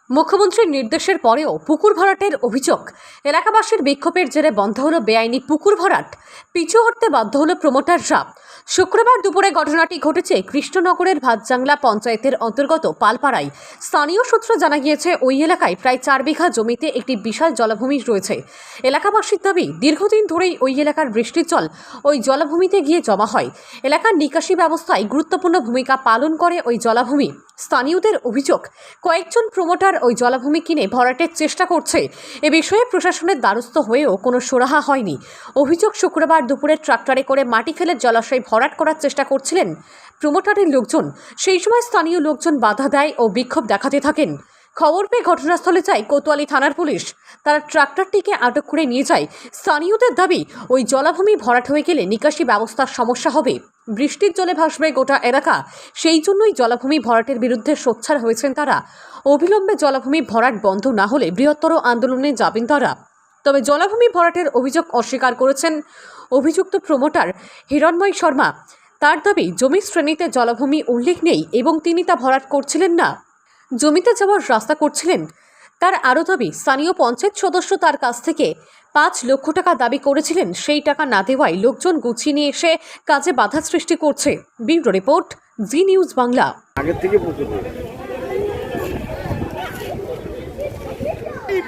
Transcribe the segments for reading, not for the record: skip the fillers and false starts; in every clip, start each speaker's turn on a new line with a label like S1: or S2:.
S1: মুখ্যমন্ত্রীর নির্দেশের পরেও পুকুর ভরাটের অভিযোগ। এলাকাবাসীর বিক্ষোভের জেরে বন্ধ হলো বেআইনি পুকুর ভরাট। পিছু হটতে বাধ্য হলো প্রমোটাররা। শুক্রবার দুপুরে ঘটনাটি ঘটেছে কৃষ্ণনগরের ভাতজাংলা পঞ্চায়েতের অন্তর্গত পালপাড়ায়। স্থানীয় সূত্র জানা গিয়েছে, ওই এলাকায় প্রায় 4 বিঘা জমিতে একটি বিশাল জলাভূমি রয়েছে। এলাকাবাসীর দাবি, দীর্ঘদিন ধরেই ওই এলাকার বৃষ্টির জল ওই জলাভূমিতে গিয়ে জমা হয়। এলাকার নিকাশি ব্যবস্থায় গুরুত্বপূর্ণ ভূমিকা পালন করে ওই জলাভূমি। স্থানীয়দের অভিযোগ, কয়েকজন প্রমোটার ওই জলাভূমি কিনে ভরাটের চেষ্টা করছে। এ বিষয়ে প্রশাসনের দ্বারস্থ হয়েও কোনো সুরাহা হয়নি। অভিযোগ, শুক্রবার দুপুরে ট্রাক্টরে করে মাটি ফেলে জলাশয় ভরাট করার চেষ্টা করছিলেন প্রমোটারের লোকজন। সেই সময় স্থানীয় লোকজন বাধা দেয় ও বিক্ষোভ দেখাতে থাকেন। খবর পেয়ে ঘটনাস্থলে যায় কোতোয়ালি থানার পুলিশ। তারা ট্রাক্টরটিকে আটক করে নিয়ে যায়। স্থানীয়দের দাবি, ওই জলাভূমি ভরাট হয়ে গেলে নিকাশি ব্যবস্থার সমস্যা হবে। বৃষ্টির জলে ভাসবে গোটা এলাকা। সেই জন্যই জলাভূমি ভরাটের বিরুদ্ধে সোচ্চার হয়েছেন তারা। অবিলম্বে জলাভূমি ভরাট বন্ধ না হলে বৃহত্তর আন্দোলনে যাবেন তারা। তবে জলাভূমি ভরাটের অভিযোগ অস্বীকার করেছেন অভিযুক্ত প্রমোটার হিরণময় শর্মা। তার দাবি, জমির শ্রেণীতে জলাভূমি উল্লেখ নেই এবং তিনি তা ভরাট করছিলেন না, জমিতে যাওয়ার রাস্তা করছিলেন। তার আরও দাবি, স্থানীয় পঞ্চায়েত সদস্য তার কাছ থেকে 5 লক্ষ টাকা দাবি করেছিলেন। সেই টাকা না দেওয়ায় লোকজন গুছিয়ে নিয়ে এসে কাজে বাধা সৃষ্টি করছে। ব্যুরো রিপোর্ট, জি নিউজ বাংলা।
S2: আগের থেকে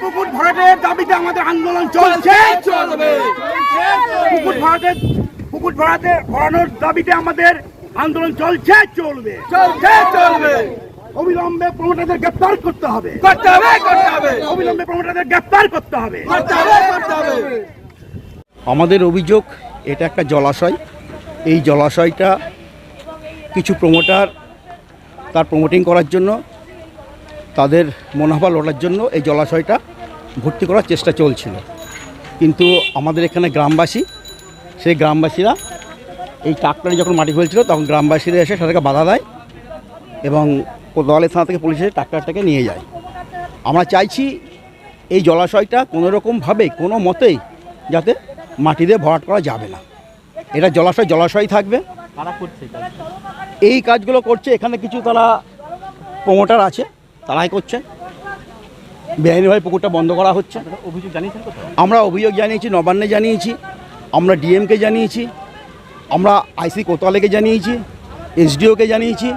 S2: পুকুর ভরাটের দাবিতে আমাদের আন্দোলন চলছে। পুকুর ভরানোর দাবিতে আমাদের আন্দোলন চলছে, চলবে। অবিলম্বে প্রমোটারদের গ্রেফতার করতে হবে। অবিলম্বে প্রমোটারদের গ্রেফতার করতে হবে।
S3: আমাদের অভিযোগ, এটা একটা জলাশয়। এই জলাশয়টা কিছু প্রমোটার তার প্রমোটিং করার জন্য, তাদের মুনাফা লোটার জন্য এই জলাশয়টা ভর্তি করার চেষ্টা চলছিল। কিন্তু আমাদের এখানে গ্রামবাসী, সেই গ্রামবাসীরা এই ট্রাক্টরে যখন মাটি ফেলছিল তখন গ্রামবাসীরা এসে সেটাকে বাধা দেয় এবং কোতোয়ালি থানা থেকে পুলিশ এসে ট্রাক্টরটাকে নিয়ে যায়। আমরা চাইছি এই জলাশয়টা কোনোরকমভাবে কোনো মতেই যাতে মাটি দিয়ে ভরাট করা যাবে না। এটা জলাশয় থাকবে। এই কাজগুলো করছে এখানে কিছু তারা প্রমোটার আছে, তারাই করছে। বেআইনিভাবে পুকুরটা বন্ধ করা হচ্ছে। আমরা অভিযোগ জানিয়েছি, নবান্নে জানিয়েছি, আমরা ডিএমকে জানিয়েছি, আমরা আইসি কোতোয়ালিকে জানিয়েছি, এসডিওকে জানিয়েছি,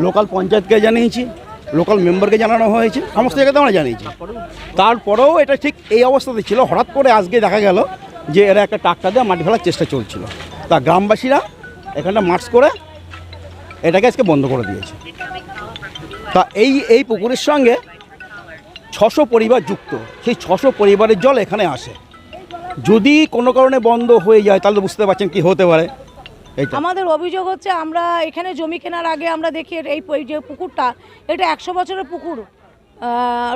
S3: লোকাল পঞ্চায়েতকে জানিয়েছি, লোকাল মেম্বারকে জানানো হয়েছে, সমস্ত জায়গাতে আমরা জানিয়েছি। তারপরেও এটা ঠিক এই অবস্থাতে ছিল। হঠাৎ করে আজকে দেখা গেল যে এরা একটা ট্রাক্টর দিয়ে মাটি ফেলার চেষ্টা চলছিল। তা গ্রামবাসীরা এখানটা মার্চ করে এটাকে আজকে বন্ধ করে দিয়েছে। তা এই পুকুরের সঙ্গে 600 পরিবার যুক্ত। সেই 600 পরিবারের জল এখানে আসে। যদি কোনো কারণে বন্ধ হয়ে যায় তাহলে বুঝতে পারছেন কি হতে পারে।
S4: আমাদের অভিযোগ হচ্ছে, আমরা এখানে জমি কেনার আগে আমরা দেখি এই যে পুকুরটা, এটা 100 বছরের পুকুর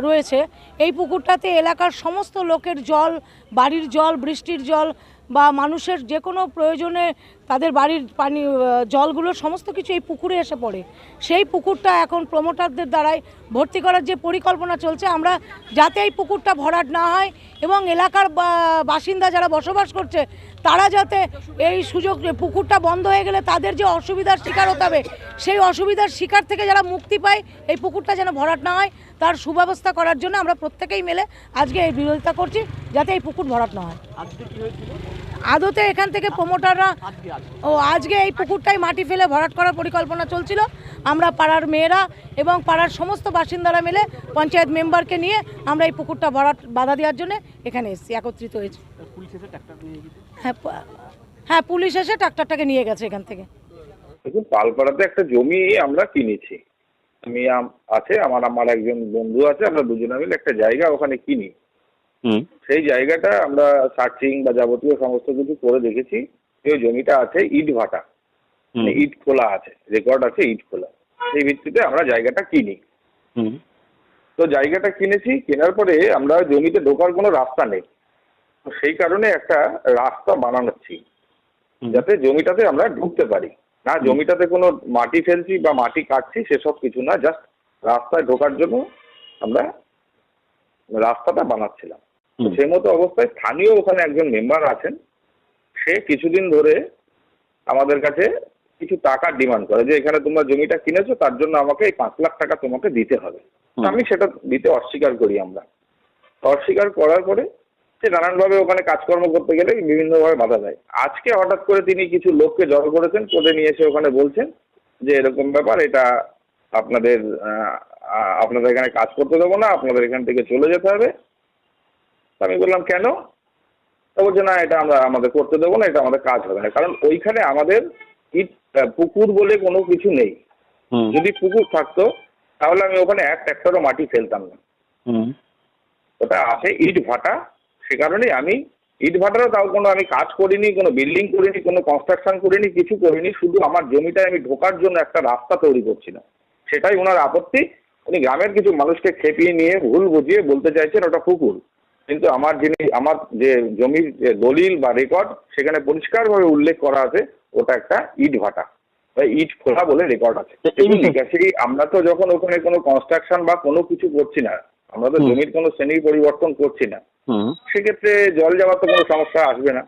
S4: রয়েছে। এই পুকুরটাতে এলাকার সমস্ত লোকের জল, বাড়ির জল, বৃষ্টির জল বা মানুষের যে কোনো প্রয়োজনে তাদের বাড়ির পানি জলগুলো সমস্ত কিছু এই পুকুরে এসে পড়ে। সেই পুকুরটা এখন প্রমোটারদের দ্বারাই ভর্তি করার যে পরিকল্পনা চলছে, আমরা যাতে এই পুকুরটা ভরাট না হয় এবং এলাকার বাসিন্দা যারা বসবাস করছে তারা যাতে এই সুযোগ, পুকুরটা বন্ধ হয়ে গেলে তাদের যে অসুবিধার শিকার হতে হবে, সেই অসুবিধার শিকার থেকে যারা মুক্তি পায়, এই পুকুরটা যেন ভরাট না হয় তার সুব্যবস্থা করার জন্য আমরা প্রত্যেকেই মিলে আজকে এই বিরোধিতা করছি, যাতে এই পুকুর ভরাট না হয়। আদতে এখান থেকে প্রমোটাররা আজকে এই পুকুরটাই মাটি ফেলে ভরাট করার পরিকল্পনা চলছিল। আমরা পাড়ার মেয়েরা এবং পাড়ার সমস্ত বাসিন্দারা মিলে পঞ্চায়েত মেম্বারকে নিয়ে আমরা এই পুকুরটা ভরাট বাধা দেওয়ার জন্য এখানে এসেছি, একত্রিত হয়েছি। হ্যাঁ, পুলিশ এসে ট্রাক্টরটাকে নিয়ে গেছে এখান থেকে।
S5: দেখুন, পালপাড়াতে একটা জমি আমরা কিনেছি। আমার একজন বন্ধু আছে, আমরা দুজনে মিলে একটা জায়গা ওখানে কিনি। সেই জায়গাটা আমরা সার্চিং বা যাবতীয় সমস্ত কিছু করে দেখেছি। এই জমিটা আছে ইট ভাটা, ইট খোলা আছে, রেকর্ড আছে ইট খোলা। সেই ভিত্তিতে আমরা জায়গাটা কিনি। তো জায়গাটা কিনেছি, কেনার পরে আমরা জমিতে ঢোকার কোনো রাস্তা নেই। তো সেই কারণে একটা রাস্তা বানাচ্ছি যাতে জমিটাতে আমরা ঢুকতে পারি। না জমিটাতে কোনো মাটি ফেলছি বা মাটি কাটছি সেসব কিছু না, জাস্ট রাস্তায় ঢোকার জন্য আমরা রাস্তাটা বানাচ্ছিলাম। সেই মতো অবস্থায় স্থানীয় ওখানে একজন মেম্বার আছেন, সে কিছুদিন ধরে আমাদের কাছে কিছু টাকার ডিমান্ড করে যে এখানে তোমরা জমিটা কিনেছো তার জন্য আমাকে এই 5 লাখ টাকা তোমাকে দিতে হবে। আমি সেটা দিতে অস্বীকার করি। আমরা অস্বীকার করার পরে সে নানানভাবে ওখানে কাজকর্ম করতে গেলে বিভিন্নভাবে বাধা দেয়। আজকে হঠাৎ করে তিনি কিছু লোককে জড়ো করেছেন, করে নিয়ে এসে ওখানে বলছেন যে এরকম ব্যাপার, এটা আপনাদের আপনাদের এখানে কাজ করতে দেবো না, আপনাদের এখান থেকে চলে যেতে হবে। আমি বললাম কেন? তা বলছে না, এটা আমরা আমাদের করতে দেবো না, এটা আমাদের কাজ হবে না। কারণ ওইখানে আমাদের পুকুর বলে কোনো কিছু নেই। যদি পুকুর থাকতো তাহলে আমি ওখানে এক ট্রাক্টরও মাটি ফেলতাম না। ওটা আছে ইট ভাটা, সে কারণেই আমি ইট ভাটারও তাও কোনো আমি কাজ করিনি, কোনো বিল্ডিং করিনি, কোনো কনস্ট্রাকশন করিনি, কিছু করিনি। শুধু আমার জমিটায় আমি ঢোকার জন্য একটা রাস্তা তৈরি করছি না, সেটাই ওনার আপত্তি। উনি গ্রামের কিছু মানুষকে খেপিয়ে নিয়ে ভুল বুঝিয়ে বলতে চাইছেন ওটা পুকুর, কিন্তু আমার যে জমির যে দলিল বা রেকর্ড সেখানে পরিষ্কারভাবে উল্লেখ করা আছে ওটা একটা ইট ভাটা বা ইট খোলা বলে রেকর্ড আছে। সেই আমরা তো যখন ওখানে কোনো কনস্ট্রাকশন বা কোনো কিছু করছি না, আমরা তো জমির কোনো শ্রেণী পরিবর্তন করছি না, সেক্ষেত্রে জল যাওয়ার তো কোনো সমস্যা আসবে না।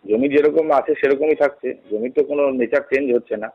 S5: জমি যেরকম আছে সেরকমই থাকছে, জমির তো কোনো নেচার চেঞ্জ হচ্ছে না।